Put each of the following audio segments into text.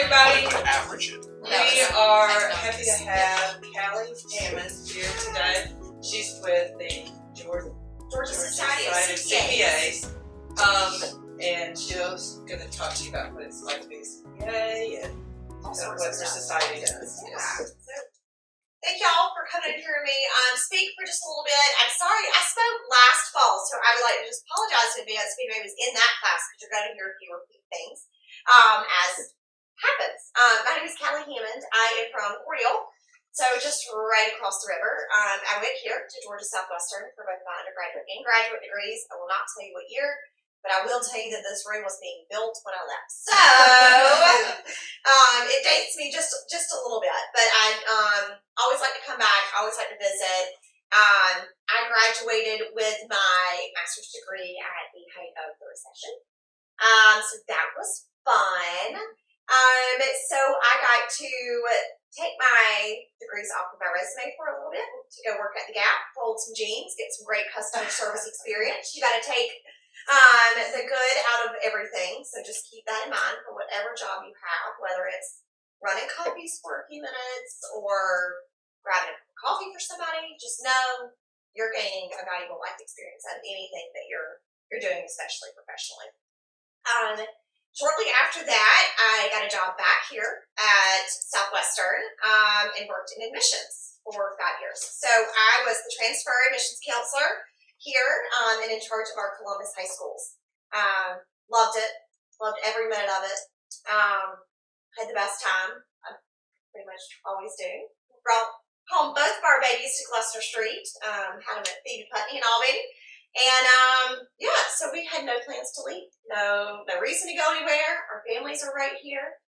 everybody. Average it. We are happy to have Callie Hammond here today. She's with the Georgia Society of CPAs. And she's going to talk to you about what it's like to be a CPA and what her society does. Yes. Thank y'all for coming and hearing me speak for just a little bit. I'm sorry, I spoke last fall, so I would like to just apologize in advance if anybody was in that class because you're going to hear a few repeat things as happens. My name is Callie Hammond. I am from Cordele, so just right across the river. I went here to Georgia Southwestern for both my undergraduate and graduate degrees. I will not tell you what year, but I will tell you that this room was being built when I left. So it dates me just a little bit, but I always like to come back. I always like to visit. I graduated with my master's degree at the height of the recession. So that was fun. So I got to take my degrees off of my resume for a little bit to go work at the Gap, fold some jeans, get some great customer service experience. You got to take the good out of everything. So just keep that in mind for whatever job you have, whether it's running copies for a few minutes or grabbing a coffee for somebody. Just know you're gaining a valuable life experience out of anything that you're doing, especially professionally. Shortly after that, I got a job back here at Southwestern and worked in admissions for 5 years. So I was the transfer admissions counselor here and in charge of our Columbus high schools. Loved it. Loved every minute of it. Had the best time. I pretty much always do. Brought home both of our babies to Gloucester Street. Had them at Phoebe Putney and Albany. And yeah, so we had no plans to leave. No reason to go anywhere. Our families are right here.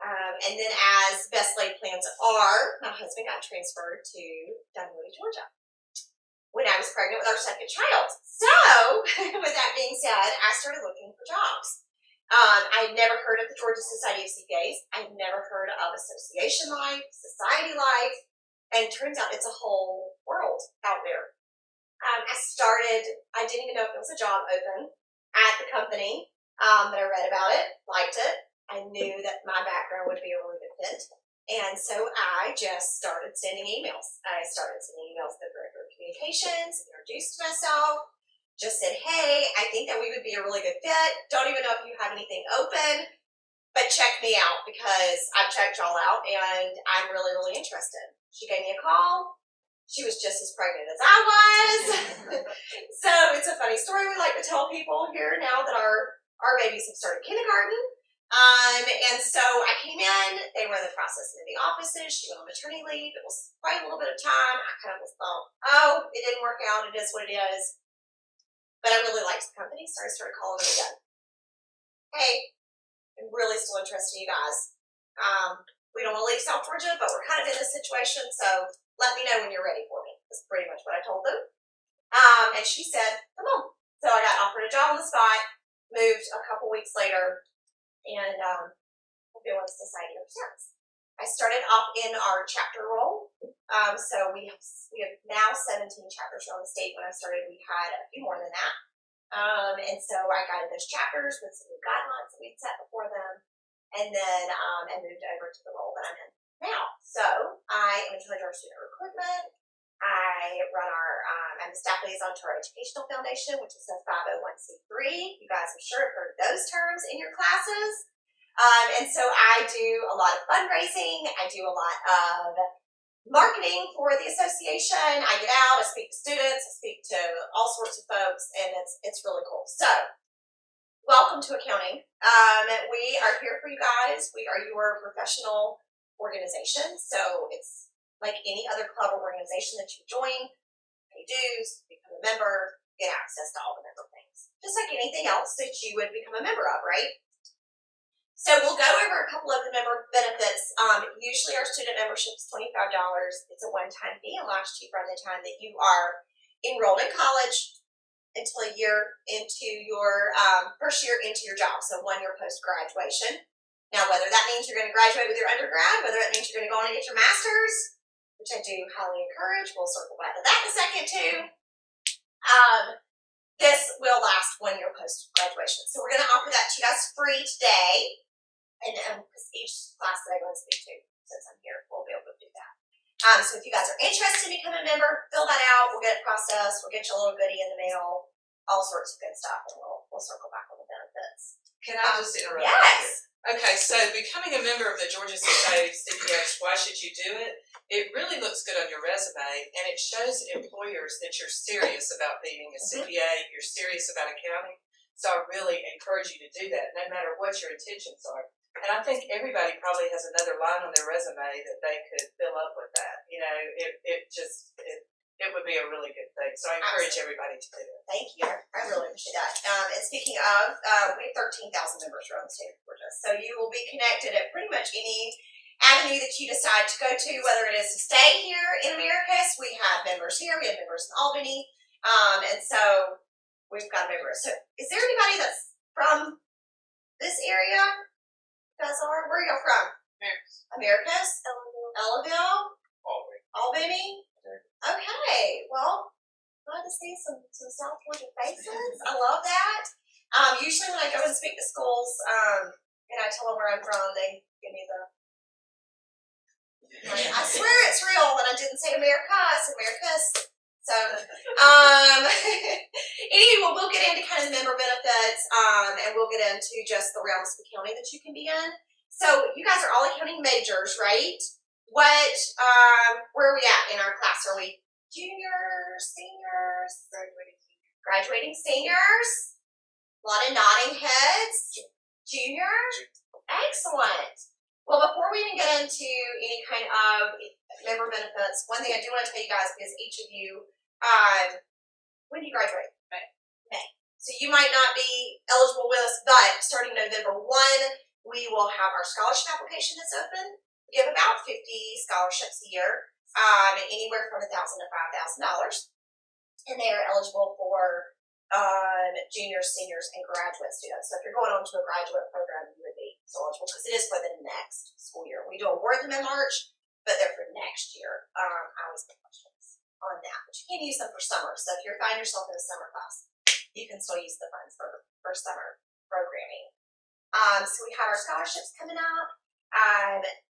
And then as best laid plans are, my husband got transferred to Dunwoody, Georgia, when I was pregnant with our second child. So, with that being said, I started looking for jobs. I had never heard of the Georgia Society of CPAs. I had never heard of association life, society life, and it turns out it's a whole world out there. I didn't even know if there was a job open at the company, but I read about it, liked it. I knew that my background would be a really good fit. And so I just started sending emails. I started sending emails to the Director of Communications, introduced myself, just said, hey, I think that we would be a really good fit. Don't even know if you have anything open, but check me out because I've checked y'all out and I'm really, really interested. She gave me a call. She was just as pregnant as I was. So it's a funny story we like to tell people here now that our babies have started kindergarten. And so I came in, they were in the process of moving offices, she went on maternity leave, it was quite a little bit of time. I kind of thought, oh, it didn't work out, it is what it is. But I really liked the company, so I started calling them again. Hey, I'm really still interested in you guys. We don't want to leave South Georgia, but we're kind of in this situation, so let me know when you're ready for me. That's pretty much what I told them. And she said, come on. So I got offered a job on the spot, moved a couple weeks later, and I've been with the society ever since. I started off in our chapter role. So we have now 17 chapters around the state. When I started, we had a few more than that. And so I guided those chapters with some new guidelines that we'd set before them. And then I moved over to the role that I'm in now. So I am in charge of our student recruitment. I run I'm the staff liaison to our educational foundation, which is a 501c3. You guys I'm sure have heard those terms in your classes. And so I do a lot of fundraising. I do a lot of marketing for the association. I get out, I speak to students, I speak to all sorts of folks, and it's really cool. So welcome to accounting. We are here for you guys. We are your professional organization. So it's like any other club or organization that you join, pay dues, become a member, get access to all the member things. Just like anything else that you would become a member of, right? So we'll go over a couple of the member benefits. Usually our student membership is $25. It's a one-time fee and lasts you from the time that you are enrolled in college until a year into your first year into your job, so 1 year post-graduation. Now, whether that means you're going to graduate with your undergrad, whether that means you're going to go on and get your master's, which I do highly encourage. We'll circle back to that in a second too. This will last 1 year post-graduation. So we're going to offer that to you guys free today. And because each class that I go and speak to, since I'm here, we'll be able to do that. So if you guys are interested in becoming a member, fill that out. We'll get it processed. We'll get you a little goodie in the mail, all sorts of good stuff, and we'll circle back on the benefits. Can I just interrupt? Yes. Okay, so becoming a member of the Georgia Society of CPAs, why should you do it? It really looks good on your resume, and it shows employers that you're serious about being a CPA, you're serious about accounting. So I really encourage you to do that, no matter what your intentions are. And I think everybody probably has another line on their resume that they could fill up with that. You know, it would be a really good thing. So I encourage everybody to do it. Thank you. I really appreciate that. And speaking of, we have 13,000 members around the state of Georgia. So you will be connected at pretty much any avenue that you decide to go to, whether it is to stay here in Americus. We have members here. We have members in Albany. And so we've got members. So is there anybody that's from this area? You guys are? Where are y'all from? Americus? Ellaville? Albany? Okay, well, glad to see some South Georgia faces. I love that. Usually when I go and speak to schools, and I tell them where I'm from, they give me the, I swear it's real when I didn't say America, I said Americus. So, anyway, we'll get into kind of the member benefits, and we'll get into just the realms of accounting that you can be in. So, you guys are all accounting majors, right? What, where are we at in our class? Are we juniors, seniors? Graduating seniors? A lot of nodding heads. Juniors? Excellent. Well, before we even get into any kind of member benefits, one thing I do want to tell you guys is each of you, when do you graduate? May. So you might not be eligible with us, but starting November 1, we will have our scholarship application that's open. We give about 50 scholarships a year, anywhere from $1,000 to $5,000. And they are eligible for juniors, seniors, and graduate students. So if you're going on to a graduate program, you would be eligible because it is for the next school year. We do award them in March, but they're for next year. I always get questions on that, but you can use them for summer. So if you find yourself in a summer class, you can still use the funds for summer programming. So we have our scholarships coming up.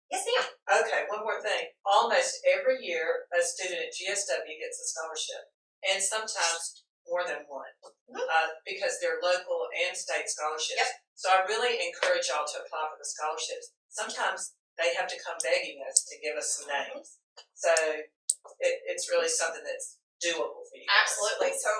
Yes, ma'am. Okay, one more thing. Almost every year, a student at GSW gets a scholarship, and sometimes more than one, because they're local and state scholarships. Yep. So I really encourage y'all to apply for the scholarships. Sometimes they have to come begging us to give us some names. So it's really something that's doable for you guys. Absolutely. So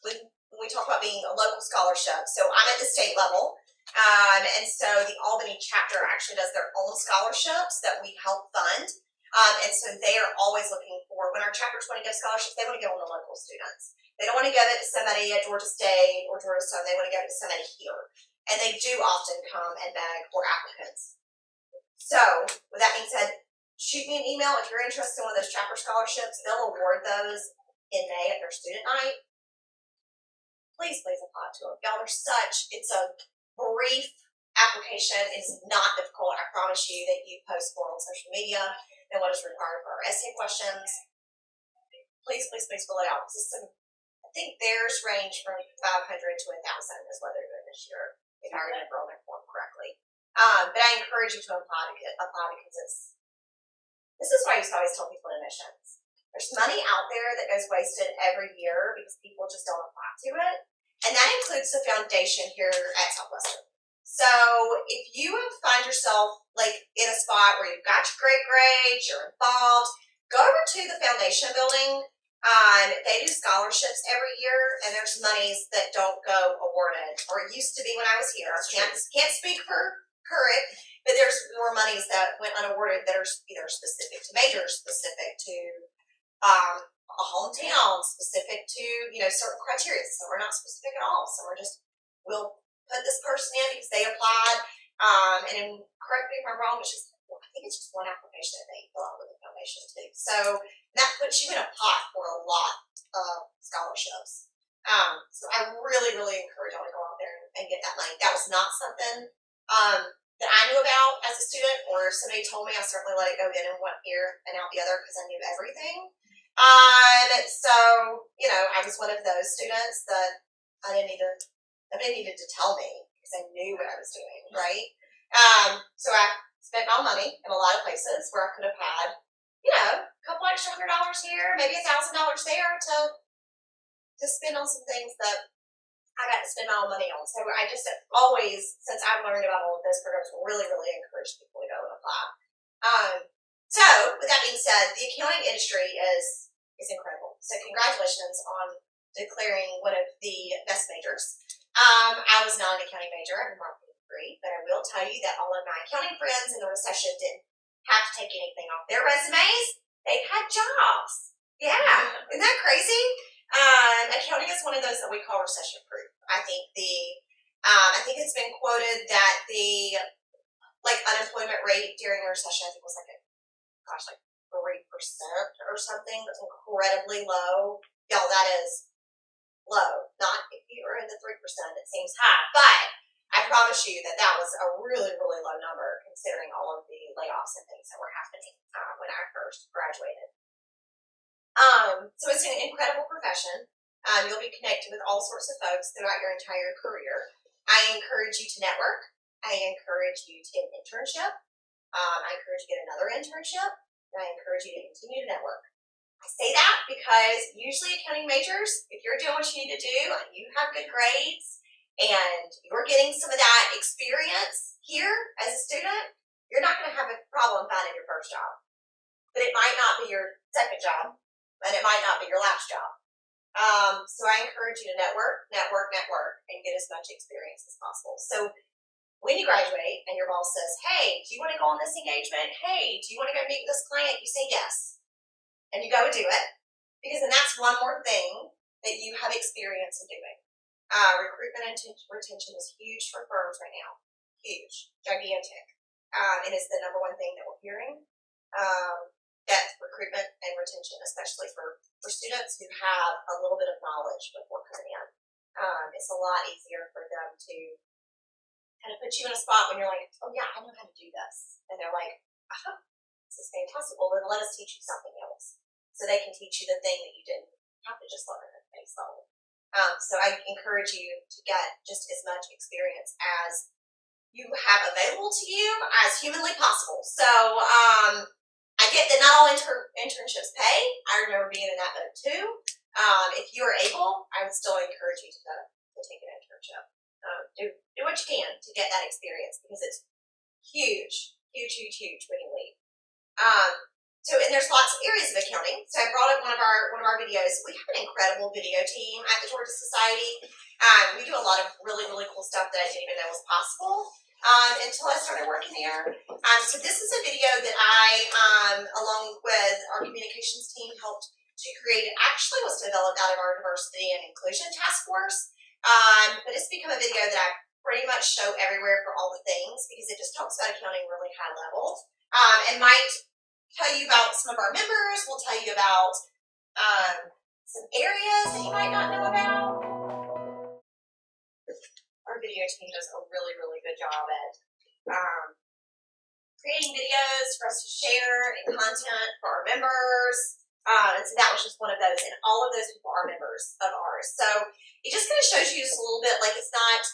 when we talk about being a local scholarship, so I'm at the state level. And so the Albany chapter actually does their own scholarships that we help fund. And so they are always looking for, when our chapters want to give scholarships, they want to give them to local students. They don't want to give it to somebody at Georgia State or Georgia Southern. They want to give it to somebody here. And they do often come and beg for applicants. So with that being said, shoot me an email if you're interested in one of those chapter scholarships. They'll award those in May at their student night. Please apply to them. Y'all are it's a brief application. It's not difficult. I promise you that you post more on social media than what is required for our essay questions. Please fill it out. I think theirs range from 500 to 1,000 is what they're doing this year, if I remember on their form correctly. But I encourage you to apply because this is why I used to always tell people in admissions. There's money out there that goes wasted every year because people just don't apply to it. And that includes the foundation here at Southwestern. So if you find yourself like in a spot where you've got your great grades, you're involved, go over to the foundation building. They do scholarships every year, and there's monies that don't go awarded, or it used to be when I was here. I can't speak for current, but there's more monies that went unawarded that are either specific to majors, specific to a hometown, specific to certain criteria. Some are not specific at all. Some are just, we'll put this person in because they applied. And then, correct me if I'm wrong, I think it's just one application that they fill out with the foundation too. So that puts you in a pot for a lot of scholarships. So I really, really encourage y'all to go out there and get that money. That was not something that I knew about as a student, or if somebody told me, I certainly let it go in and one ear and out the other because I knew everything. So I was one of those students that nobody needed to tell me because I knew what I was doing, right? So I spent my money in a lot of places where I could have had, a couple extra $100 here, maybe $1,000 there to spend on some things that I got to spend my own money on. So I just always, since I've learned about all of those programs, really, really encourage people to go and apply. So with that being said, the accounting industry is incredible. So congratulations on declaring one of the best majors. I was not an accounting major, I'm a marketing degree, but I will tell you that all of my accounting friends in the recession didn't have to take anything off their resumes. They had jobs. Yeah, isn't that crazy? Accounting is one of those that we call recession proof. I think it's been quoted that the unemployment rate during the recession, I think was like 3% or something. That's incredibly low. Y'all, that is low. Not if you are in the 3%, it seems high, but I promise you that was a really, really low number considering all of the layoffs and things that were happening when I first graduated. So it's an incredible profession. You'll be connected with all sorts of folks throughout your entire career. I encourage you to network. I encourage you to get an internship. I encourage you to get another internship. And I encourage you to continue to network. I say that because usually accounting majors, if you're doing what you need to do and you have good grades and you're getting some of that experience here as a student, you're not going to have a problem finding your first job. But it might not be your second job, and it might not be your last job. So I encourage you to network, and get as much experience as possible. So when you graduate and your boss says, hey, do you want to go on this engagement? Hey, do you want to go meet with this client? You say yes. And you go and do it. Because then that's one more thing that you have experience in doing. Recruitment and retention is huge for firms right now. Huge. Gigantic. And it's the number one thing that we're hearing. That recruitment and retention, especially for students who have a little bit of knowledge before coming in. It's a lot easier for them to kind of put you in a spot when you're like, oh yeah, I know how to do this. And they're like, this is fantastic. Well, then let us teach you something else. So they can teach you the thing that you didn't have to just learn at base level. So I encourage you to get just as much experience as you have available to you as humanly possible. So I get that not all internships pay. I remember being in that boat too. If you are able, I would still encourage you to take an internship. Do what you can to get that experience because it's huge when you leave. And there's lots of areas of accounting. So I brought up one of our videos. We have an incredible video team at the Georgia Society. We do a lot of really, really cool stuff that I didn't even know was possible until I started working there. So this is a video that I, along with our communications team, helped to create. It actually was developed out of our diversity and inclusion task force. But it's become a video that I pretty much show everywhere for all the things because it just talks about accounting really high level. And might tell you about some of our members. We'll tell you about some areas that you might not know about. Our video team does a really, really good job at creating videos for us to share and content for our members. And so that was just one of those. And all of those people are members of ours. So it just kind of shows you just a little bit like it's not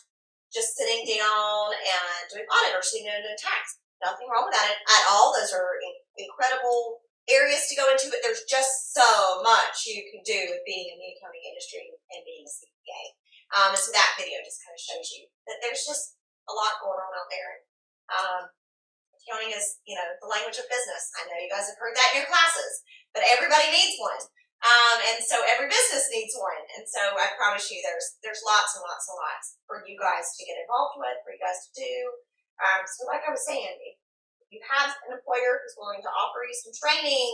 just sitting down and doing audit or sitting down and doing tax. Nothing wrong with that at all. Those are incredible areas to go into, but there's just so much you can do with being in the accounting industry and being a CPA. And so that video just kind of shows you that there's just a lot going on out there. Accounting is, the language of business. I know you guys have heard that in your classes, but everybody needs one. And so every business needs one. And so I promise you there's lots and lots and lots for you guys to get involved with, for you guys to do. So like I was saying, if you have an employer who's willing to offer you some training,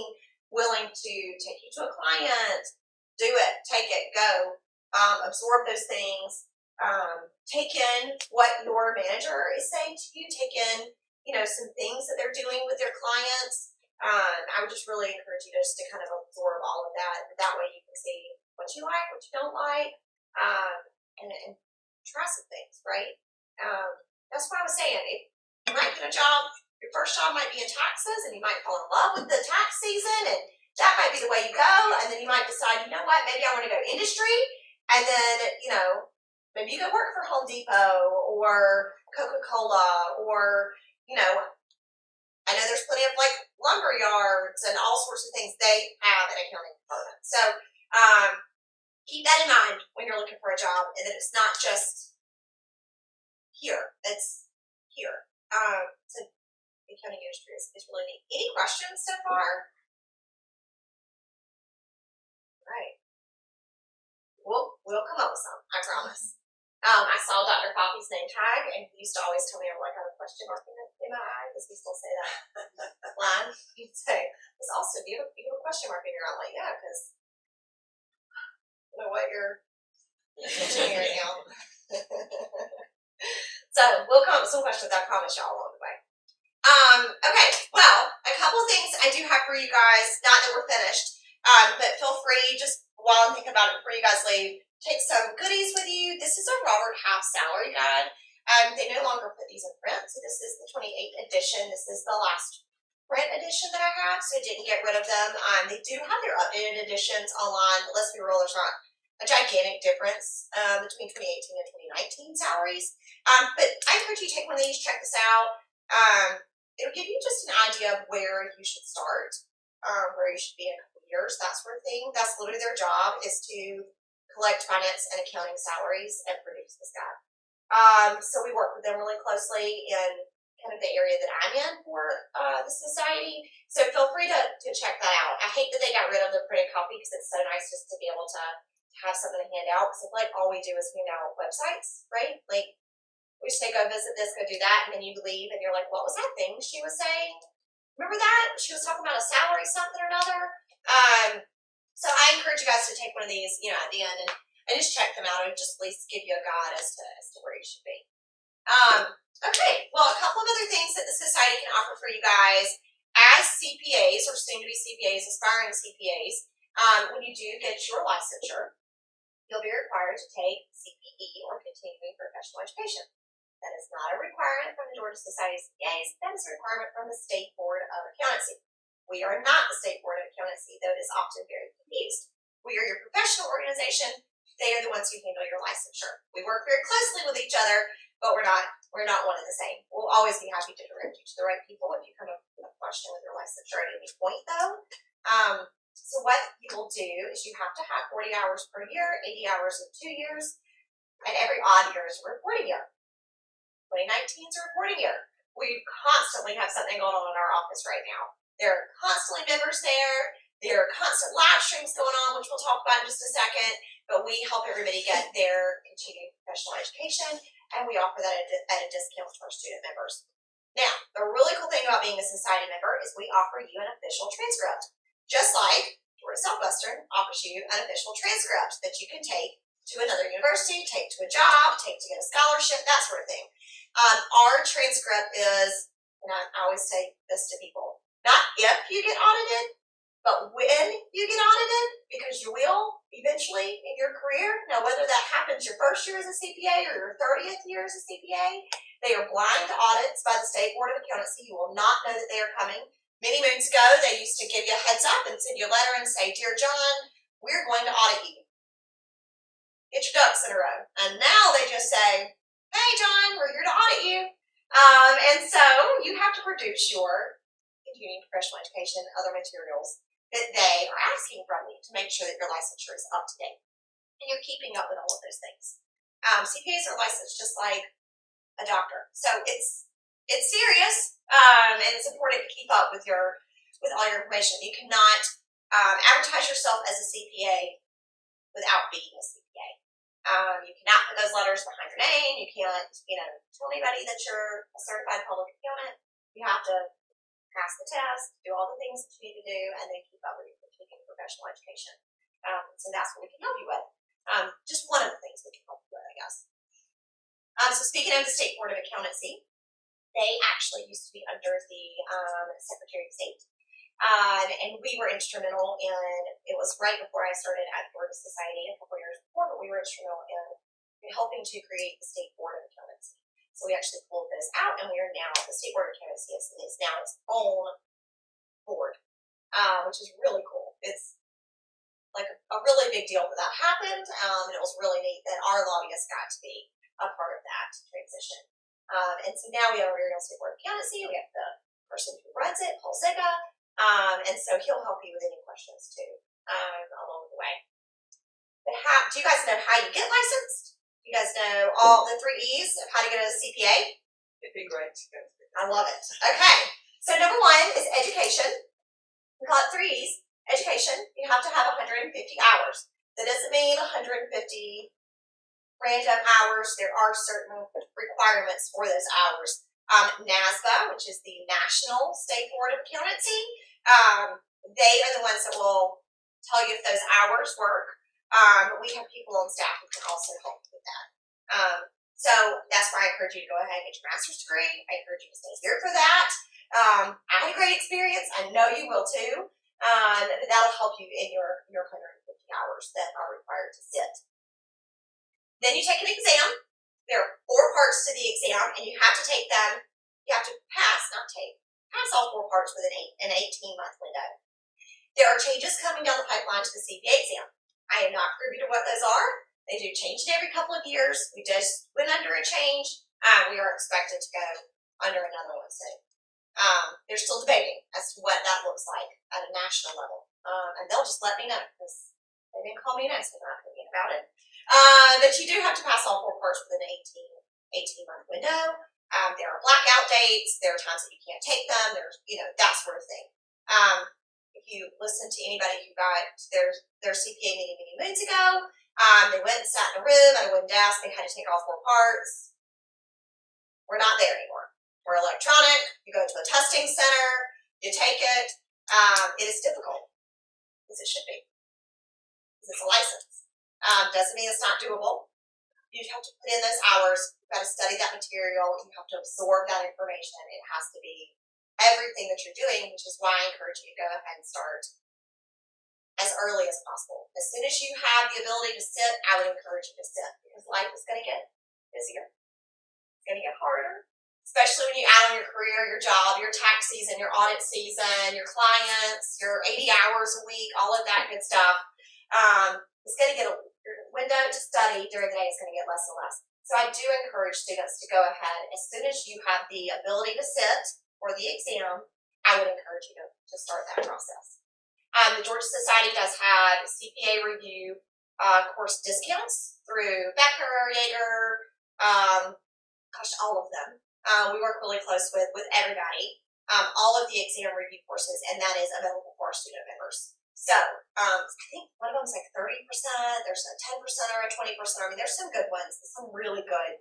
willing to take you to a client, do it, take it, go, absorb those things, take in what your manager is saying to you, take in, some things that they're doing with their clients. I would just really encourage you just to kind of absorb all of that. That way you can see what you like, what you don't like, and try some things, right? That's what I was saying. If you might get a job, your first job might be in taxes, and you might fall in love with the tax season, and that might be the way you go. And then you might decide, you know what, maybe I want to go industry, and then, maybe you go work for Home Depot or Coca-Cola, or, I know there's plenty of like lumber yards and all sorts of things. They have an accounting department. So keep that in mind when you're looking for a job, and that it's not just here. It's here. So the accounting industry is really neat. Any questions so far? Right. We'll come up with some, I promise. I saw Dr. Coffey's name tag, and he used to always tell me I have a question mark in my eye. Does he still say that line? He'd say, "Miss Austin, do you have a question mark in your eye?" I'm like, "Yeah, because I know what you're teaching me right now." So we'll come up with some questions, I promise y'all, along the way. Okay, well, a couple of things I do have for you guys, not that we're finished, but feel free, just while I'm thinking about it before you guys leave, take some goodies with you. This is a Robert Half salary guide. They no longer put these in print, so this is the 28th edition. This is the last print edition that I have, so I didn't get rid of them. They do have their updated editions online, but let's be real, there's not a gigantic difference between 2018 and 2019 salaries. But I encourage you to take one of these, check this out. It'll give you just an idea of where you should start, where you should be in a couple of years, that sort of thing. That's literally their job, is to collect finance and accounting salaries and produce this guide. So we work with them really closely in kind of the area that I'm in for the society. So feel free to check that out. I hate that they got rid of the printed copy because it's so nice just to be able to have something to hand out. Because I feel like all we do is hand out websites, right? Like we just say, go visit this, go do that, and then you leave and you're like, what was that thing she was saying? Remember that? She was talking about a salary something or another. So I encourage you guys to take one of these, at the end and just check them out, and just at least give you a guide as to where you should be. Okay, well, a couple of other things that the society can offer for you guys as CPAs, or soon to be CPAs, aspiring CPAs. When you do get your licensure, you'll be required to take CPE, or continuing professional education. That is not a requirement from the Georgia Society of CPAs. That is a requirement from the State Board of Accountancy. We are not the State Board of Accountancy, though it is often very confused. We are your professional organization. They are the ones who handle your licensure. We work very closely with each other, but we're not one and the same. We'll always be happy to direct you to the right people if you come up with a question with your licensure at any point, though. So what you will do is you have to have 40 hours per year, 80 hours in 2 years, and every odd year is a reporting year. 2019 is a reporting year. We constantly have something going on in our office right now. There are constantly members there. There are constant live streams going on, which we'll talk about in just a second. But we help everybody get their continuing professional education, and we offer that at a discount to our student members. Now, the really cool thing about being a society member is we offer you an official transcript. Just like Georgia Southwestern offers you an official transcript that you can take to another university, take to a job, take to get a scholarship, that sort of thing. Our transcript is, and I always say this to people, not if you get audited, but when you get audited, because you will eventually in your career. Now, whether that happens your first year as a CPA or your 30th year as a CPA, they are blind audits by the State Board of Accountancy. You will not know that they are coming. Many moons ago, they used to give you a heads up and send you a letter and say, "Dear John, we're going to audit you. Get your ducks in a row." And now they just say, "Hey, John, we're here to audit you." And so you have to produce your continuing professional education and other materials that they are asking from you to make sure that your licensure is up to date and you're keeping up with all of those things. CPAs are licensed just like a doctor, so it's serious, and it's important to keep up with all your information. You cannot advertise yourself as a CPA without being a CPA. You cannot put those letters behind your name. You can't, tell anybody that you're a certified public accountant. You have to pass the test, do all the things that you need to do, and then keep up with your continuing professional education. So that's what we can help you with. Just one of the things we can help you with, I guess. So speaking of the State Board of Accountancy, they actually used to be under the Secretary of State. And we were instrumental in, it was right before I started at Georgia Society a couple years before, but we were instrumental in helping to create the State Board of Accountancy. So we actually pulled this out, and we are now, the State Board of Accountancy is now its own board, which is really cool. It's like a really big deal that happened, and it was really neat that our lobbyists got to be a part of that transition. And so now we have a Regional State Board of Accountancy. We have the person who runs it, Paul Ziga, and so he'll help you with any questions too along the way. But do you guys know how you get licensed? Do you guys know all the 3 E's of how to get a CPA? It'd be great to go through. I love it. Okay, so number 1 is education. We call it 3 E's. Education. You have to have 150 hours. That doesn't mean 150 random hours. There are certain requirements for those hours. NASBA, which is the National State Board of Accountancy, they are the ones that will tell you if those hours work. We have people on staff who can also help with that. So that's why I encourage you to go ahead and get your master's degree. I encourage you to stay here for that. I had a great experience. I know you will too. That'll help you in your 150 hours that are required to sit. Then you take an exam. There are 4 parts to the exam, and you have to take them. You have to pass all 4 parts within an 18-month window. There are changes coming down the pipeline to the CPA exam. I am not privy to what those are. They do change it every couple of years. We just went under a change. We are expected to go under another one soon. They're still debating as to what that looks like at a national level. And they'll just let me know because they didn't call me and ask me my opinion about it. But you do have to pass all 4 parts within an 18-month window. There are blackout dates. There are times that you can't take them. There's, that sort of thing. If you listen to anybody who got their CPA meeting many moons ago, they went and sat in a room at a wooden desk. They had to take all 4 parts. We're not there anymore. We're electronic. You go to a testing center. You take it. It is difficult, as it should be, because it's a license. Doesn't mean it's not doable. You have to put in those hours. You've got to study that material. You have to absorb that information. It has to be everything that you're doing, which is why I encourage you to go ahead and start as early as possible. As soon as you have the ability to sit, I would encourage you to sit, because life is going to get busier. It's going to get harder, especially when you add on your career, your job, your tax season, your audit season, your clients, your 80 hours a week, all of that good stuff. It's going to get your window to study during the day is going to get less and less. So I do encourage students to go ahead, as soon as you have the ability to sit for the exam, I would encourage you to start that process. The Georgia Society does have CPA review course discounts through Becker, Yeager, all of them. We work really close with everybody, all of the exam review courses, and that is available for our student members. So I think one of them is like 30%, there's a 10% or a 20%. I mean, there's some good ones, some really good,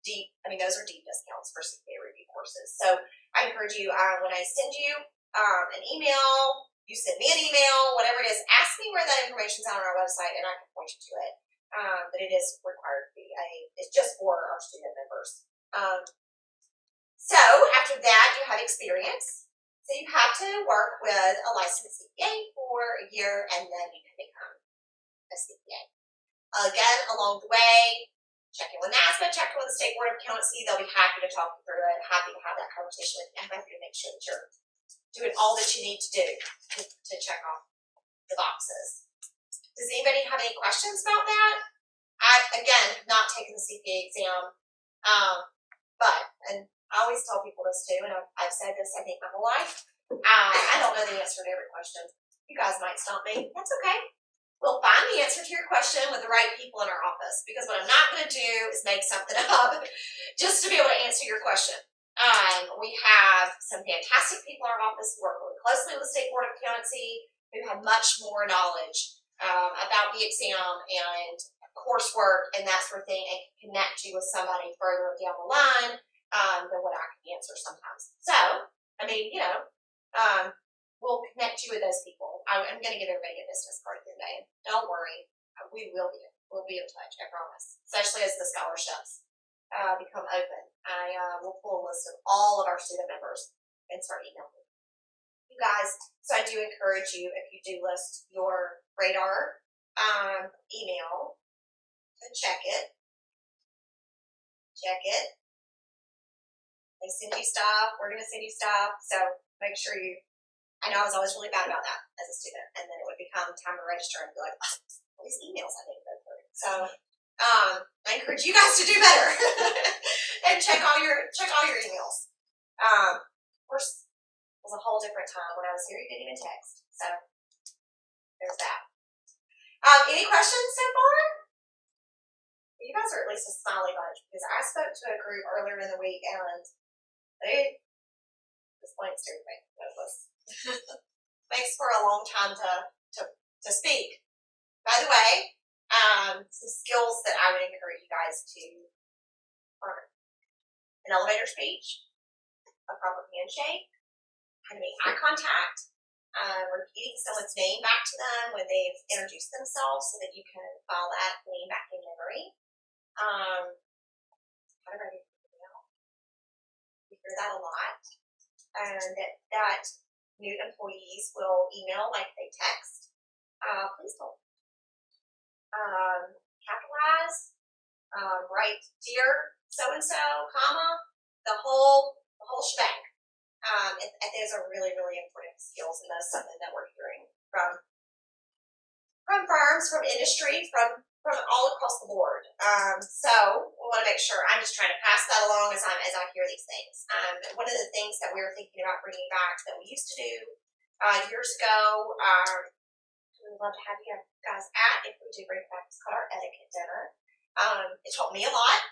deep, those are deep discounts for CPA review courses. So I encourage you, when I send you an email, you send me an email, whatever it is, ask me where that information's on our website and I can point you to it. But it is required to be it's just for our student members. So after that, you have experience. So you have to work with a licensed CPA for a year, and then you can become a CPA. Again, along the way, check in with NASBA, check in with the State Board of Accountancy. They'll be happy to talk you through it, happy to have that conversation with you. I'm happy to make sure that you're doing all that you need to do to check off the boxes. Does anybody have any questions about that? I, again, have not taken the CPA exam, and I always tell people this too, and I've said this, I think, my whole life. I don't know the answer to every question. You guys might stump me. That's okay. We'll find the answer to your question with the right people in our office, because what I'm not going to do is make something up just to be able to answer your question. We have some fantastic people in our office who work really closely with the State Board of Accountancy, who have much more knowledge about the exam and coursework and that sort of thing, and can connect you with somebody further down the line than what I can answer sometimes. So, we'll connect you with those people. I'm going to give everybody a business card at the end of the day. Don't worry, we'll be in touch, I promise. Especially as the scholarships become open. I will pull a list of all of our student members and start emailing you guys. So I do encourage you, if you do list your radar email, to check it. They send you stuff, we're going to send you stuff, so make sure I know I was always really bad about that as a student, and then it would become time to register and be like, all these emails I need to go through. So I encourage you guys to do better and check all your emails. Of course, it was a whole different time when I was here. You didn't even text, so there's that. Any questions so far? You guys are at least a smiley bunch because I spoke to a group earlier in the week and they just blanked everything. It was makes for a long time to speak. By the way, some skills that I would encourage you guys to learn: an elevator speech, a proper handshake, how to make eye contact, repeating someone's name back to them when they've introduced themselves so that you can file that name back in memory. How to write an email. We hear that a lot. And that new employees will email like they text. Please don't. Capitalize. Write dear so-and-so, comma, the whole shebang. And those are really, really important skills, and that's something that we're hearing from firms, from industry, from all across the board. So we want to make sure. I'm just trying to pass that along as I hear these things. One of the things that we were thinking about bringing back that we used to do years ago, we would love to have you guys at if we do bring back. It's called our etiquette dinner. It taught me a lot.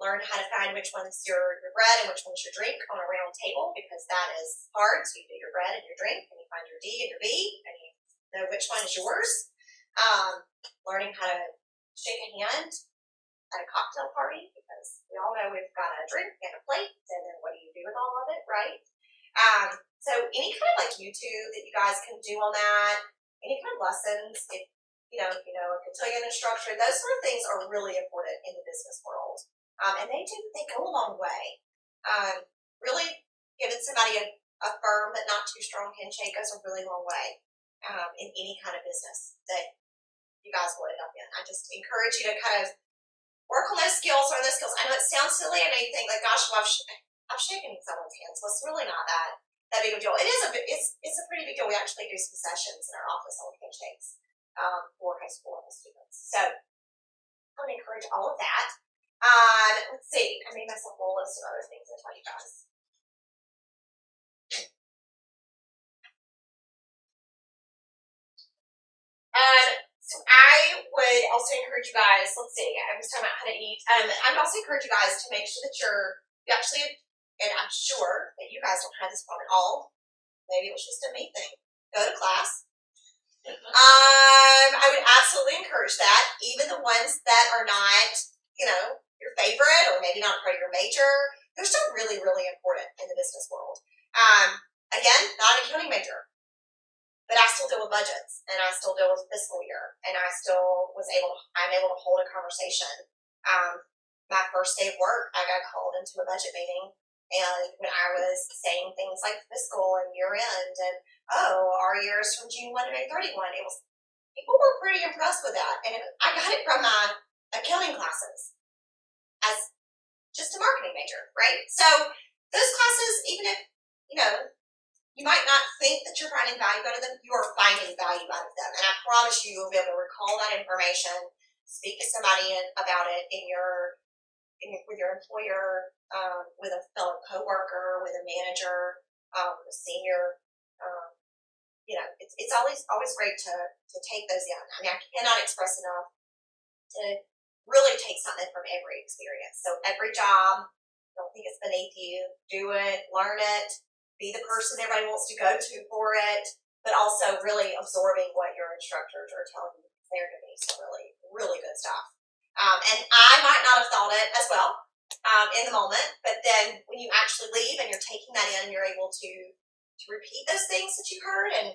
Learn how to find which one's your bread and which one's your drink on a round table, because that is hard. So you do your bread and your drink, and you find your D and your B, and you know which one is yours. Learning how to shake a hand at a cocktail party, because we all know we've got a drink and a plate, and then what do you do with all of it, right? So any kind of like YouTube that you guys can do on that, any kind of lessons, if you know, a cotillion instructor, those sort of things are really important in the business world. And they go a long way. Really giving somebody a firm but not too strong handshake goes a really long way in any kind of business that you guys will end up in. I just encourage you to kind of work on those skills, learn those skills. I know it sounds silly. I know you think like, gosh, well, I've shaken someone's hands. Well, it's really not that big of a deal. It's a pretty big deal. We actually do some sessions in our office on handshakes for high school level students. So I would encourage all of that. Let's see. I made myself a whole list of other things to tell you guys. So I would also encourage you guys, let's see, I was talking about how to eat. I would also encourage you guys to make sure that you actually, and I'm sure that you guys don't have this problem at all. Maybe it was just a me thing. Go to class. I would absolutely encourage that. Even the ones that are not, your favorite or maybe not part of your major, they're still really, really important in the business world. Again, not an accounting major, but I still deal with budgets, and I still deal with fiscal year, and I'm able to hold a conversation. My first day of work, I got called into a budget meeting, and when I was saying things like fiscal and year end, and our years from June 1 to May 31, people were pretty impressed with that, and I got it from my accounting classes as just a marketing major, right? So those classes, even if, you might not think that you're finding value out of them, you are finding value out of them. And I promise you, you'll be able to recall that information, speak to somebody about it with your employer, with a fellow coworker, with a manager, a senior. It's always great to take those in. I mean, I cannot express enough to really take something from every experience. So every job, don't think it's beneath you. Do it, learn it, be the person everybody wants to go to for it, but also really absorbing what your instructors are telling you they're going to be. So really, really good stuff. And I might not have thought it as well in the moment, but then when you actually leave and you're taking that in, you're able to repeat those things that you heard and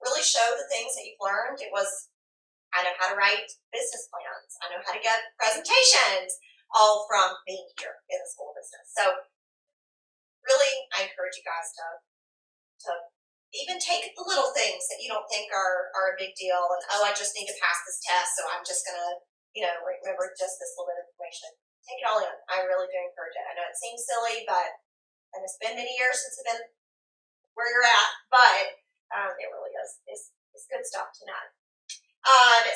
really show the things that you've learned. It was, I know how to write business plans. I know how to get presentations, all from being here in the school business. So really, I encourage you guys to even take the little things that you don't think are a big deal, and I just need to pass this test, so I'm just gonna, remember just this little bit of information. Take it all in. I really do encourage it. I know it seems silly, and it's been many years since I've been where you're at, but it really is. It's good stuff to know.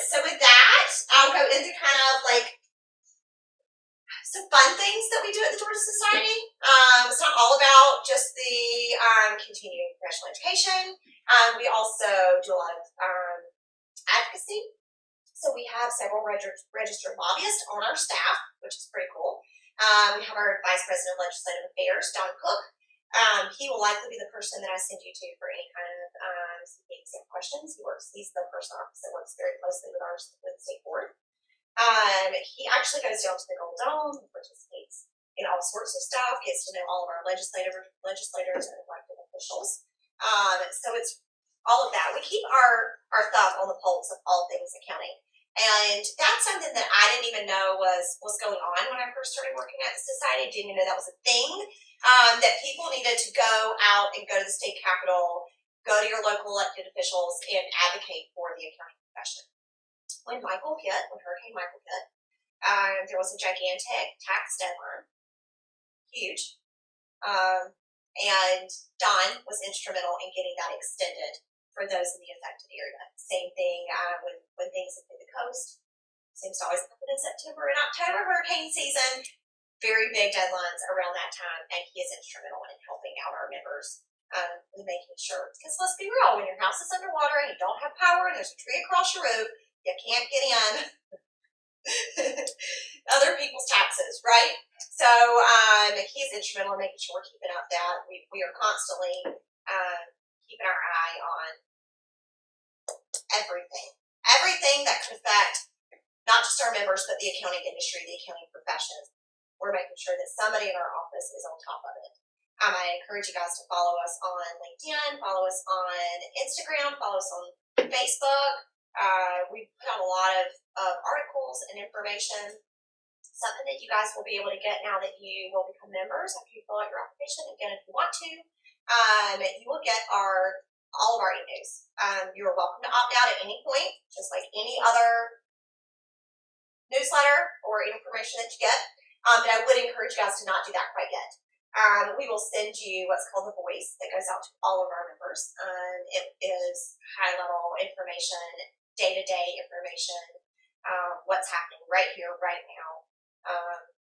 So with that, I'll go into kind of like some fun things that we do at the Georgia Society. It's not all about just the continuing professional education. We also do a lot of advocacy. So we have several registered lobbyists on our staff, which is pretty cool. We have our Vice President of Legislative Affairs, Don Cook. He will likely be the person that I send you to for any kind of exam questions. He's the person that works very closely with the state board. He actually goes down to the Gold Dome, participates in all sorts of stuff, gets to know all of our legislators and elected officials. So it's all of that. We keep our thumb on the pulse of all things accounting. And that's something that I didn't even know was going on when I first started working at the society. I didn't even know that was a thing, that people needed to go out and go to the state capitol, go to your local elected officials, and advocate for the accounting profession. When Hurricane Michael hit, there was a gigantic tax deadline, huge, and Don was instrumental in getting that extended for those in the affected area. Same thing when things have hit the coast. Seems to always happen in September and October, hurricane season. Very big deadlines around that time, and he is instrumental in helping out our members with making sure. Because let's be real, when your house is underwater and you don't have power and there's a tree across your roof, you can't get in other people's taxes, right? So he's instrumental in making sure we're keeping up that. We are constantly keeping our eye on everything that could affect not just our members, but the accounting industry, the accounting profession. We're making sure that somebody in our office is on top of it. I encourage you guys to follow us on LinkedIn, follow us on Instagram, follow us on Facebook. We put out a lot of articles and information, something that you guys will be able to get now that you will become members after you fill out your application. Again, if you want to, you will get all of our e-news. You are welcome to opt out at any point, just like any other newsletter or information that you get. But I would encourage you guys to not do that quite yet. We will send you what's called the Voice that goes out to all of our members. It is high-level information, day-to-day information, what's happening right here, right now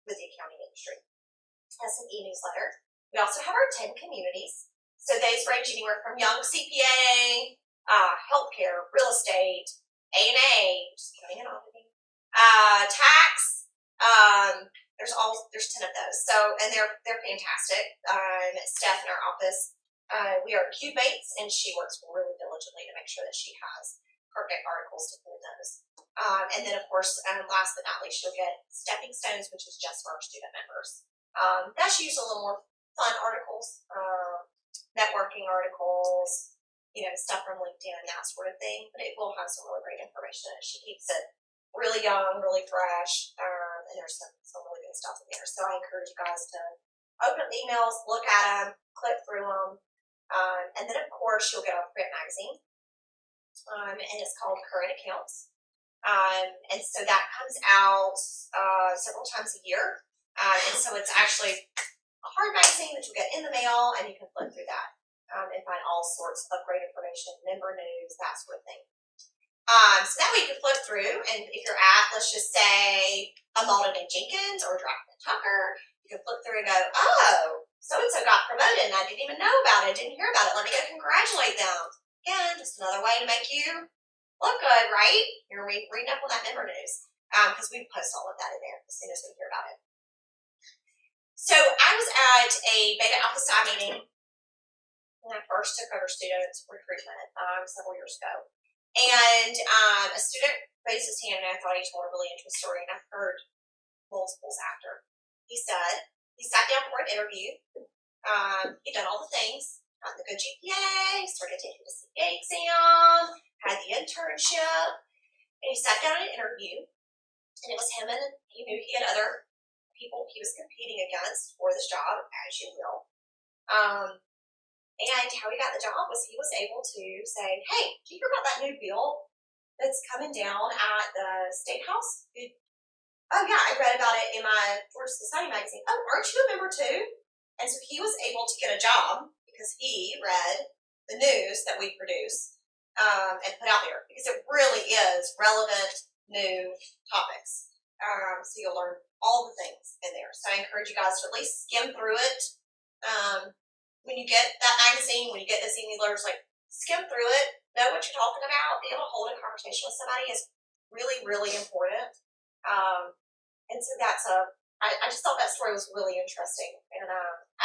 with the accounting industry. That's an e-newsletter. We also have our 10 communities. So these range anywhere from young CPA, healthcare, real estate, A&A, just counting and auditing, tax. There's 10 of those. So, and they're fantastic. Steph in our office, we are cube mates, and she works really diligently to make sure that she has perfect articles to put in those. And then, of course, last but not least, you'll get Stepping Stones, which is just for our student members. That's usually a little more fun articles, networking articles, stuff from LinkedIn, that sort of thing. But it will have some really great information. She keeps it really young, really fresh, and there's some really good stuff in there. So I encourage you guys to open up the emails, look at them, click through them, and then, of course, you'll get our print magazine, and it's called Current Accounts. And so that comes out several times a year. And so it's actually a hard magazine that you'll get in the mail, and you can flip through that and find all sorts of great information, member news, that sort of thing. So that way you can flip through, and if you're at, let's just say, a Malden and Jenkins or Dragon and Tucker, you can flip through and go, oh, so-and-so got promoted, and I didn't even know about it, didn't hear about it. Let me go congratulate them. Again, just another way to make you look good, right? You're reading up on that member news, because we post all of that in there as soon as we hear about it. So I was at a Beta Alpha Psi meeting when I first took over students recruitment several years ago. And a student raised his hand, and I thought he told a really interesting story, and I've heard multiples after. He said he sat down for an interview. He'd done all the things, got the good GPA, started taking the CPA exam, had the internship, and he sat down at an interview, and it was him, and he knew he had other people he was competing against for this job, as you will. And how he got the job was he was able to say, hey, do you hear about that new bill that's coming down at the State House? Oh, yeah, I read about it in my Georgia Society magazine. Oh, aren't you a member too? And so he was able to get a job because he read the news that we produce and put out there because it really is relevant, new topics. So you'll learn all the things in there. So I encourage you guys to at least skim through it. When you get that magazine, when you get those e-learners, like skim through it, know what you're talking about, be able to hold a conversation with somebody is really, really important. And so I just thought that story was really interesting. And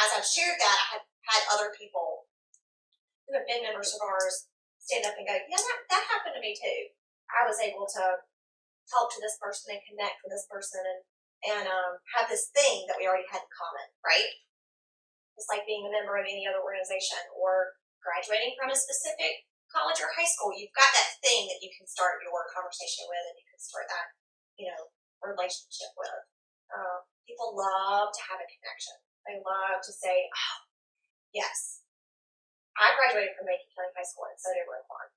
as I've shared that, I have had other people who have been members of ours stand up and go, yeah, that happened to me too. I was able to talk to this person and connect with this person and have this thing that we already had in common, right? It's like being a member of any other organization or graduating from a specific college or high school. You've got that thing that you can start your conversation with and you can start that, relationship with. People love to have a connection. They love to say, oh, yes, I graduated from Macon County High School and so did Roquan.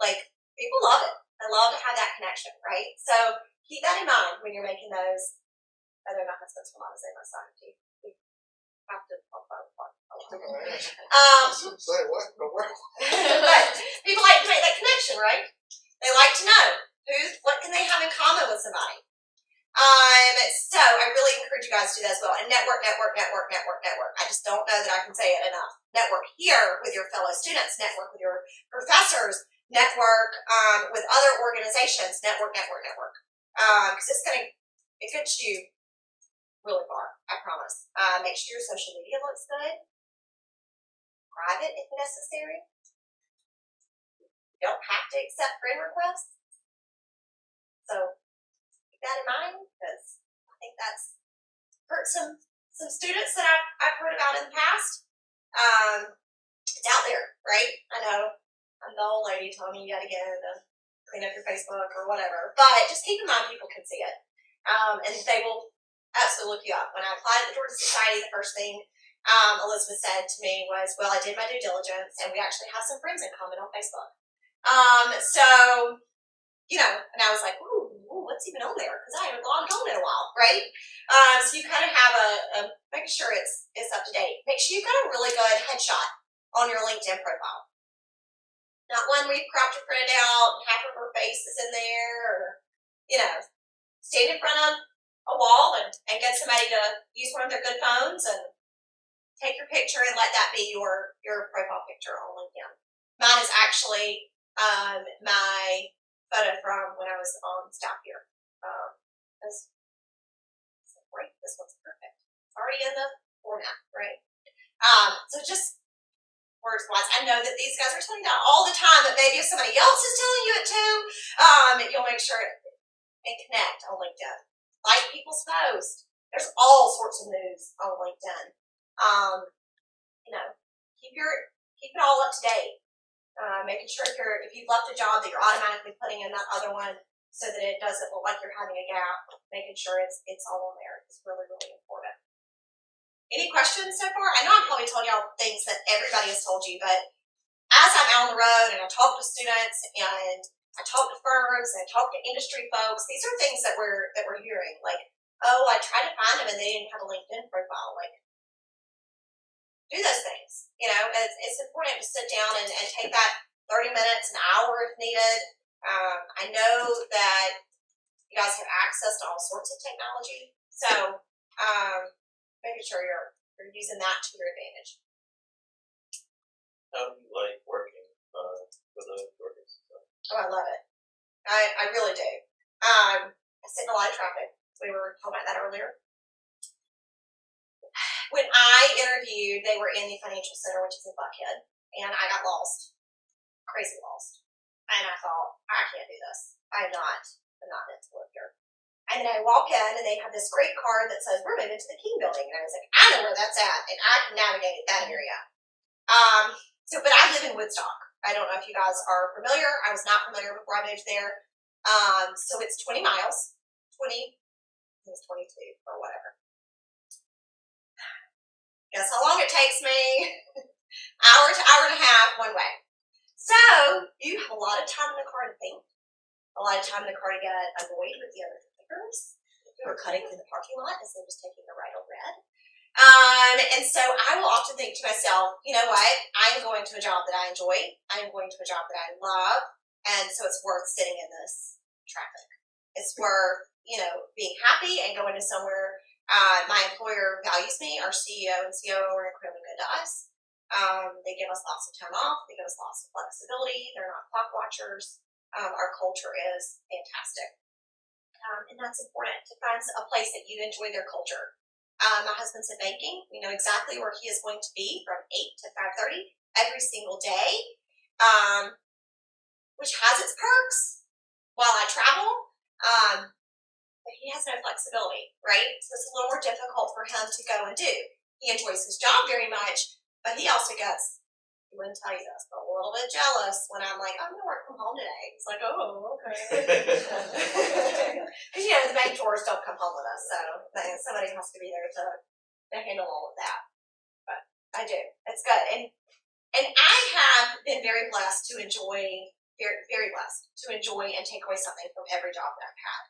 Like, people love it. They love to have that connection, right? So keep that in mind when you're making those. Although my husband's from Honest my son, we have to talk about Say what? but people like to make that connection, right? They like to know what can they have in common with somebody. So I really encourage you guys to do that as well. And network. I just don't know that I can say it enough. Network here with your fellow students, network with your professors, network with other organizations, network. Because it gets you really far, I promise. Make sure your social media looks good. Private if necessary. You don't have to accept friend requests. So keep that in mind because I think that's hurt some students that I've heard about in the past. It's out there, right? I know I'm the old lady telling you gotta get to clean up your Facebook or whatever, but just keep in mind people can see it. And they will absolutely look you up. When I applied at the Georgia Society, the first thing Elizabeth said to me was, well, I did my due diligence and we actually have some friends in common on Facebook. And I was like, ooh, what's even on there? Because I haven't logged on in a while, right? So you kind of have making sure it's up to date. Make sure you've got a really good headshot on your LinkedIn profile. Not one where you've cropped and printed out, and half of her face is in there, or, stand in front of a wall and get somebody to use one of their good phones and take your picture and let that be your profile picture on LinkedIn. Mine is actually my photo from when I was on staff here. Great, this one's perfect. It's already in the format, right? So just words-wise, I know that these guys are telling you that all the time, but maybe if somebody else is telling you it too, you'll make sure and connect on LinkedIn. Like people's posts. There's all sorts of news on LinkedIn. Keep it all up to date. Making sure if you've left a job that you're automatically putting in that other one so that it doesn't look like you're having a gap. Making sure it's all on there is really, really important. Any questions so far? I know I'm probably telling y'all things that everybody has told you, but as I'm out on the road and I talk to students and I talk to firms and I talk to industry folks, these are things that we're hearing. Like, oh, I tried to find them and they didn't have a LinkedIn profile. Like, do those things. It's important to sit down and take that 30 minutes, an hour if needed. I know that you guys have access to all sorts of technology, so making sure you're using that to your advantage. How do you like working with the Georgia Society? Oh, I love it. I really do. I sit in a lot of traffic. We were talking about that earlier. When I interviewed, they were in the Financial Center, which is in Buckhead, and I got lost, crazy lost. And I thought, I can't do this. I'm not meant to live here. And then I walk in, and they have this great card that says, we're moving to the King Building. And I was like, I know where that's at, and I can navigate that area. But I live in Woodstock. I don't know if you guys are familiar. I was not familiar before I moved there. So it's 20 miles. 22 or whatever. Guess how long it takes me? Hour to hour and a half one way. So you have a lot of time in the car to think, a lot of time in the car to get annoyed with the other drinkers who are cutting through the parking lot as they're just taking the right or red. And so I will often think to myself, you know what? I am going to a job that I enjoy. I am going to a job that I love. And so it's worth sitting in this traffic. It's worth, being happy and going to somewhere. My employer values me. Our CEO and COO are incredibly good to us. They give us lots of time off. They give us lots of flexibility. They're not clock watchers. Our culture is fantastic. And that's important, to find a place that you enjoy their culture. My husband's in banking. We know exactly where he is going to be from 8 to 5:30 every single day, which has its perks while I travel. But he has no flexibility, right? So it's a little more difficult for him to go and do. He enjoys his job very much, but he also gets, he wouldn't tell you this, but a little bit jealous when I'm like, I'm going to work from home today. It's like, oh, okay. Because, the bank tours don't come home with us, so somebody has to be there to handle all of that. But I do. It's good. And I have been very blessed to enjoy, very, very blessed to enjoy and take away something from every job that I've had.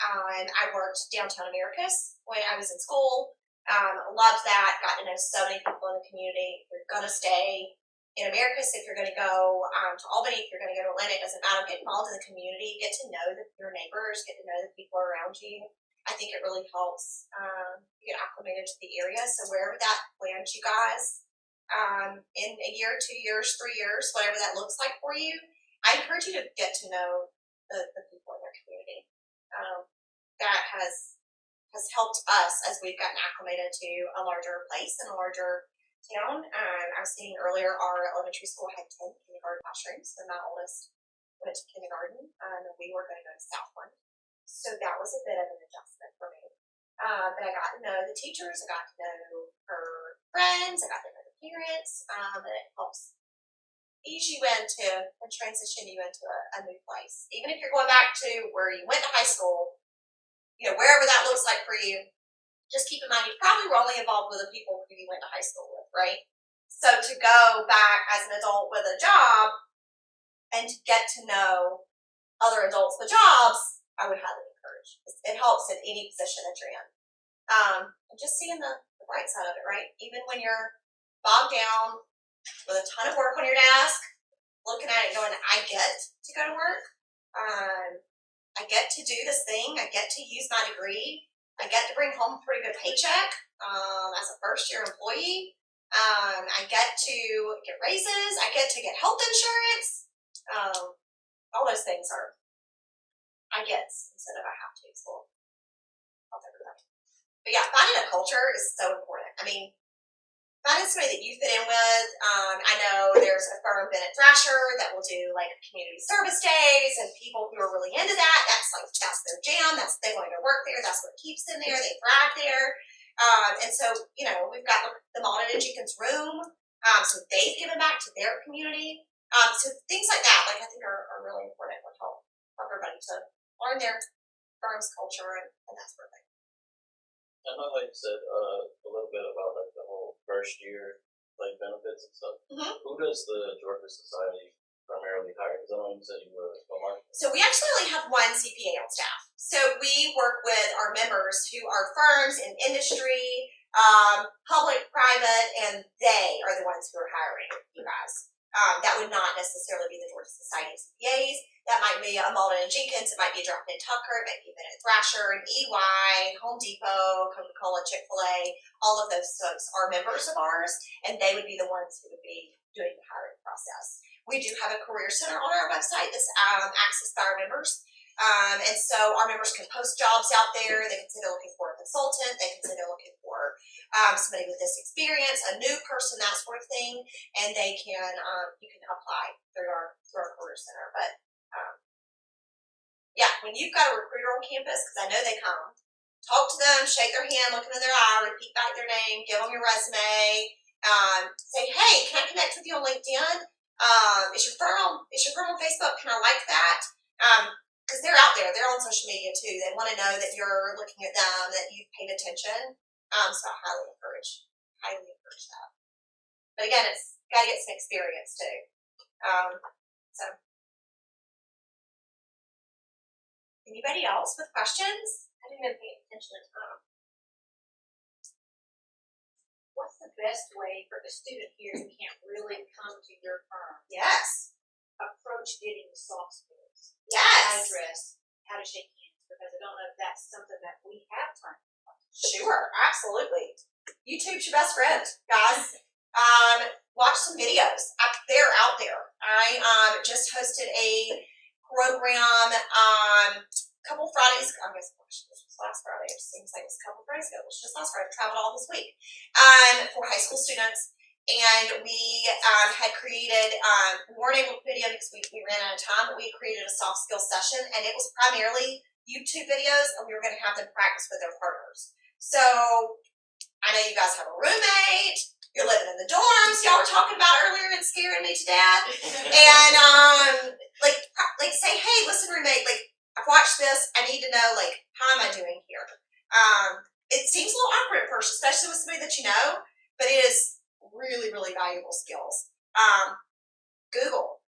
I worked downtown Americus when I was in school. Loved that. Got to know so many people in the community. You're going to stay in Americus if you're going to go to Albany, if you're going to go to Atlanta. It doesn't matter. Get involved in the community. Get to know your neighbors. Get to know the people around you. I think it really helps you get acclimated to the area. So wherever that lands you guys in a year, 2 years, 3 years, whatever that looks like for you, I encourage you to get to know the people in their community. That has helped us as we've gotten acclimated to a larger place and a larger town. I was saying earlier, our elementary school had 10 kindergarten classrooms, and my oldest went to kindergarten, and we were going to go to Southland. So that was a bit of an adjustment for me. But I got to know the teachers, I got to know her friends, I got to know the parents, and it helps ease you into and transition you into a new place. Even if you're going back to where you went to high school, wherever that looks like for you, just keep in mind you probably were only involved with the people who you went to high school with, right? So to go back as an adult with a job and to get to know other adults with jobs, I would highly encourage. It helps in any position that you're in. And just seeing the bright side of it, right? Even when you're bogged down with a ton of work on your desk, looking at it going, I get to go to work. I get to do this thing. I get to use my degree. I get to bring home a pretty good paycheck as a first-year employee. I get to get raises. I get to get health insurance. All those things are I gets instead of I have to. So I'll take that. But yeah, finding a culture is so important. I mean, finding somebody that you fit in with. I know there's a firm, Bennett Thrasher, that will do like community service days, and people who are really into that, that's their jam. They want to go work there. That's what keeps them there. They thrive there. And so, we've got the Malden and Jenkins room. So they've given back to their community. So things like that, I think are really important. Would help everybody to learn their firm's culture and that sort of thing. I know how you said a little bit about the whole first year benefits and stuff. Mm-hmm. Who does the Georgia Society primarily hire? Because I know you said you were a marketing. So we actually only have one CPA on staff. So we work with our members who are firms in industry, public, private, and they are the ones who are hiring you guys. That would not necessarily be the Georgia Society of CPAs. That might be a Malden and Jenkins. It might be a Drop-In Tucker. It might be a Bennett Thrasher, an EY, Home Depot, Coca-Cola, Chick-fil-A. All of those folks are members of ours, and they would be the ones who would be doing the hiring process. We do have a career center on our website that's accessed by our members. And so our members can post jobs out there. They can say they're looking for a consultant. They can say they're looking for somebody with this experience, a new person, that sort of thing. And they can, you can apply through our career center. But yeah, when you've got a recruiter on campus, because I know they come, talk to them, shake their hand, look them in their eye, repeat back their name, give them your resume, say, hey, can I connect with you on LinkedIn? Is your firm on Facebook? Can I like that? Because they're out there, they're on social media too. They want to know that you're looking at them, that you've paid attention. So I highly encourage that. But again, it's got to get some experience too. So anybody else with questions? I didn't even pay attention to time. best way for the student here who can't really come to your firm Yes. approach getting the soft skills? How to Yes. dress, how to shake hands, because I don't know if that's something that we have time. Sure, absolutely. YouTube's your best friend, guys. Watch some videos. They're out there. I just hosted a program a couple Fridays. I guess gosh, this was last Friday. It seems like it was a couple Fridays ago. It was just last Friday. I traveled all this week for high school students. And we had created, we weren't able to video because we ran out of time, but we created a soft skills session, and it was primarily YouTube videos, and we were going to have them practice with their partners. So I know you guys have a roommate, you're living in the dorms, y'all were talking about earlier and scaring me to death. And like say, hey, listen, roommate, like I've watched this, I need to know like how am I doing here? It seems a little awkward at first, especially with somebody that you know, but it is really, really valuable skills. Google,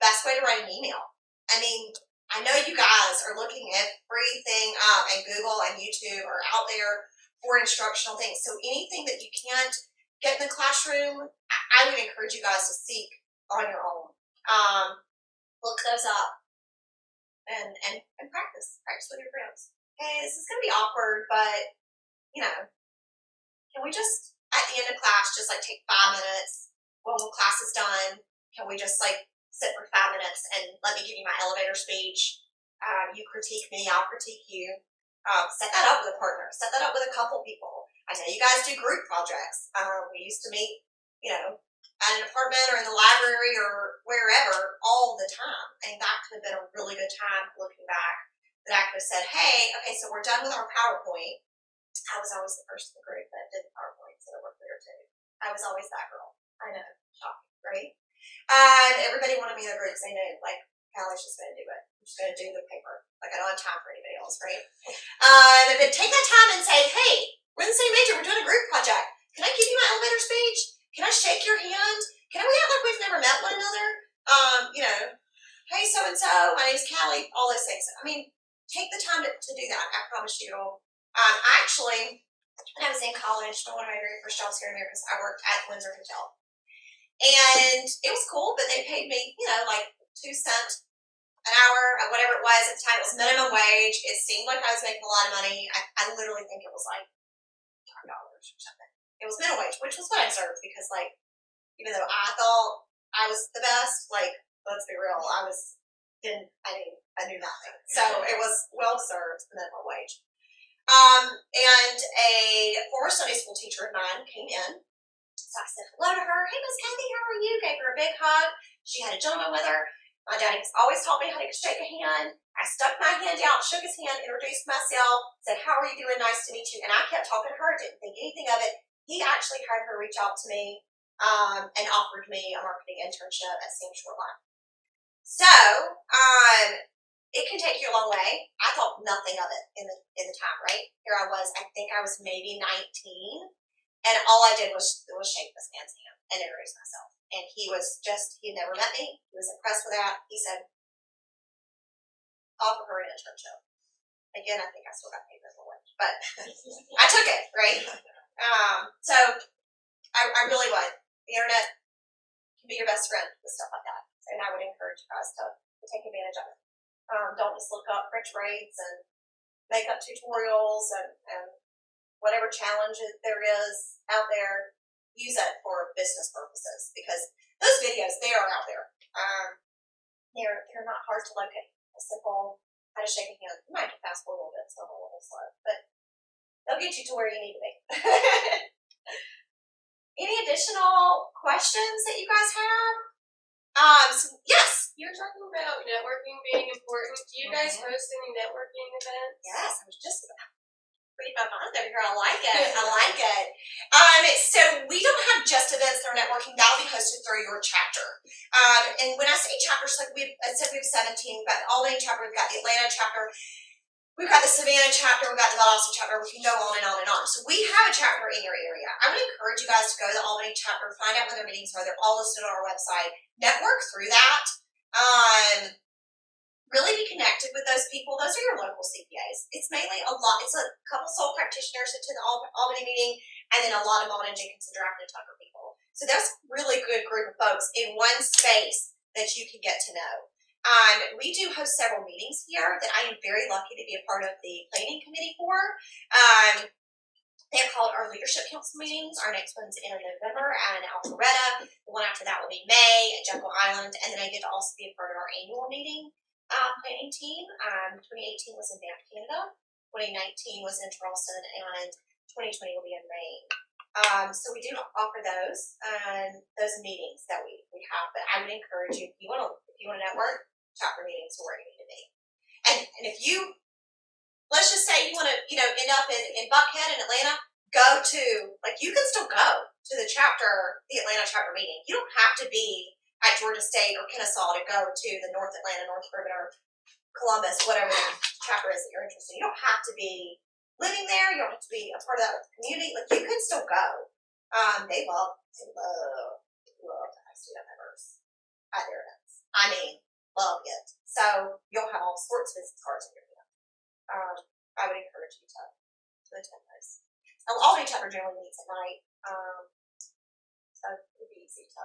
best way to write an email. I mean, I know you guys are looking at everything and Google and YouTube are out there for instructional things. So anything that you can't get in the classroom, I would encourage you guys to seek on your own. Look those up and practice. Practice with your friends. Hey, this is going to be awkward, but, you know, can we just, at the end of class, just like take 5 minutes when class is done? Can we just like sit for 5 minutes and let me give you my elevator speech? You critique me, I'll critique you. Set that up with a partner. Set that up with a couple people. I know you guys do group projects. We used to meet, you know, at an apartment or in the library or wherever all the time. And that could have been a really good time looking back. That I could have said, hey, okay, so we're done with our PowerPoint. I was always the first in the group that did PowerPoint, so I worked there too. I was always that girl. I know, shocking, right? Everybody wanted me in the group because they knew, like, Callie's just going to do it. I'm just going to do the paper. Like, I don't have time for anybody else, right? But take that time and say, hey, we're in the same major. We're doing a group project. Can I give you my elevator speech? Can I shake your hand? Can we act like we've never met one another? You know, hey, so-and-so, my name's Callie, all those things. I mean, take the time to do that. I promise you it'll. Actually, when I was in college, one of my very first jobs here in America, I worked at the Windsor Hotel. And it was cool, but they paid me, you know, like 2 cents an hour, or whatever it was at the time. It was minimum wage. It seemed like I was making a lot of money. I literally think it was like $10 or something. It was minimum wage, which was what I deserved because, like, even though I thought I was the best, like, let's be real, I knew nothing. So it was well deserved minimum wage. And a former Sunday school teacher of mine came in. So I said hello to her. Hey, Miss Kathy, how are you? Gave her a big hug. She had a gentleman with her. My daddy's always taught me how to shake a hand. I stuck my hand out, shook his hand, introduced myself, said, how are you doing? Nice to meet you. And I kept talking to her, didn't think anything of it. He actually had her reach out to me and offered me a marketing internship at Sam Shoreline. So, it can take you a long way. I thought nothing of it in the time, right? Here I was, I think I was maybe 19, and all I did was shake this man's hand and introduce myself. And he had never met me. He was impressed with that. He said, offer her an internship. Again, I think I still got paid minimum wage, but I took it, right? So I really would. The internet can be your best friend with stuff like that. And I would encourage you guys to take advantage of it. Don't just look up French braids and makeup tutorials and whatever challenge there is out there, use it for business purposes because those videos, they are out there. They're not hard to locate. A simple how to shake a hand. You might have to fast forward a little bit, so I'm a little slow, but they'll get you to where you need to be. Any additional questions that you guys have? Yes. You were talking about networking being important. Do you guys host any networking events? Yes, I was just reading my mind over here. I like it. I like it. So we don't have just events that are networking. That'll be hosted through your chapter. And when I say chapters, like I said, we have 17. We've got the Albany chapter. We've got the Atlanta chapter. We've got the Savannah chapter. We've got the Valdosta chapter. We can go on and on and on. So we have a chapter in your area. I would encourage you guys to go to the Albany chapter, find out when their meetings are. They're all listed on our website. Network through that. really be connected with those people. Those are your local CPAs. It's mainly it's a couple sole practitioners to the Albany meeting, and then a lot of Mullen and Jenkins and Draft and Tucker people. So that's a really good group of folks in one space that you can get to know. We do host several meetings here that I am very lucky to be a part of the planning committee for. They're called our leadership council meetings. Our next one's in November in Alpharetta. The one after that will be May at Jekyll Island, and then I get to also be a part of our annual meeting planning team. 2018 was in Banff, Canada. 2019 was in Charleston, and 2020 will be in Maine. So we do offer those meetings that we have. But I would encourage you, if you want to network, chapter meetings are where you need to be. And if you, let's just say you want to, end up in Buckhead in Atlanta, you can still go to the Atlanta chapter meeting. You don't have to be at Georgia State or Kennesaw to go to the North Atlanta, North Perimeter, Columbus, whatever the chapter is that you're interested in. You don't have to be living there. You don't have to be a part of that community. You can still go. They love to have student members at their events. I mean, love it. So you'll have all sorts of business cards in your hand. I would encourage you to attend those. Albany chapter generally meets at night, so it would be easy to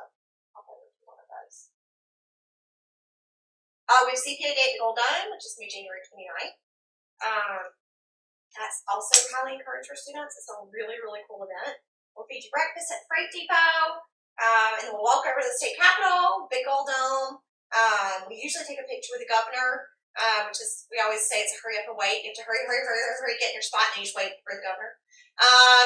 hop over to one of those. We have CPA Day at the Gold Dome, which is going to be January 29th. That's also highly encouraged for students. It's a really, really cool event. We'll feed you breakfast at Freight Depot, and we'll walk over to the state capitol, big Gold Dome. We usually take a picture with the governor, which is, we always say it's a hurry up and wait. You have to hurry, get in your spot, and you just wait for the governor.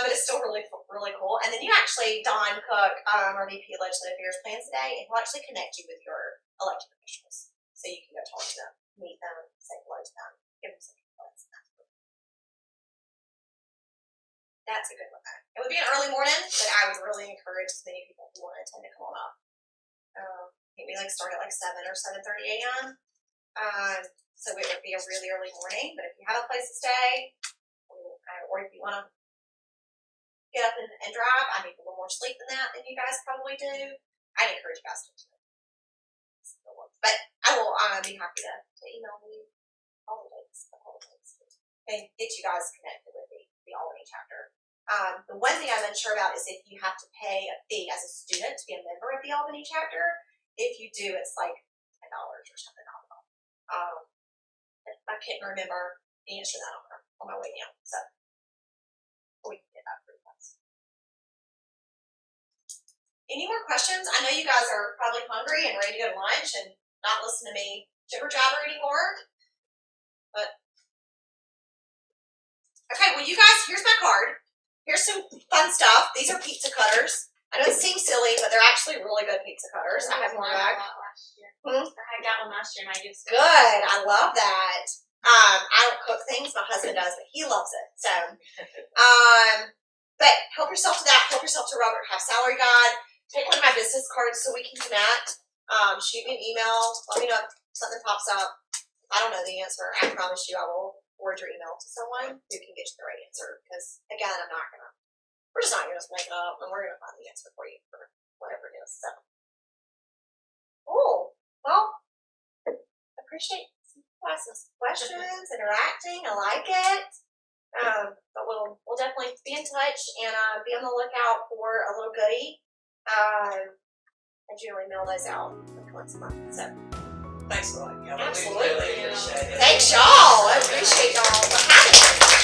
But it's still really, really cool. And then you actually, Don Cook, our VP of Legislative Affairs, plans today, and he'll actually connect you with your elected officials. So you can go talk to them, meet them, say hello to them, give them some advice. That's a good one. It would be an early morning, but I would really encourage as many people who want to attend to come on up. I think we start at 7 or 7:30 a.m. So it would be a really early morning, but if you have a place to stay, or if you want to get up and drive, I need a little more sleep than that than you guys probably do, I'd encourage you guys to do it. But I will be happy to email you all the dates and get you guys connected with the Albany chapter. The one thing I'm unsure about is if you have to pay a fee as a student to be a member of the Albany chapter. If you do, it's $10 or something. I can't remember the answer to that on my way down. So we can get that pretty fast. Any more questions? I know you guys are probably hungry and ready to go to lunch and not listen to me jibber jabber anymore. But okay, well, you guys, here's my card. Here's some fun stuff. These are pizza cutters. I know it seems silly, but they're actually really good pizza cutters. I have more back. I got one last year and I used it. Good. I love that. I don't cook things. My husband does, but he loves it. So, but help yourself to that. Help yourself to Robert Half Salary Guide. Take one of my business cards so we can connect. Shoot me an email. Let me know if something pops up. I don't know the answer. I promise you I will forward your email to someone who can get you the right answer. Because, again, we're just not going to make it up, and we're going to find the answer for you for whatever it is. So, well, I appreciate some questions, interacting. I like it. But we'll definitely be in touch and be on the lookout for a little goodie. I generally mail those out once a month. So Thanks a lot, Callie. Absolutely. We really appreciate it. Thanks y'all. I appreciate y'all for having us.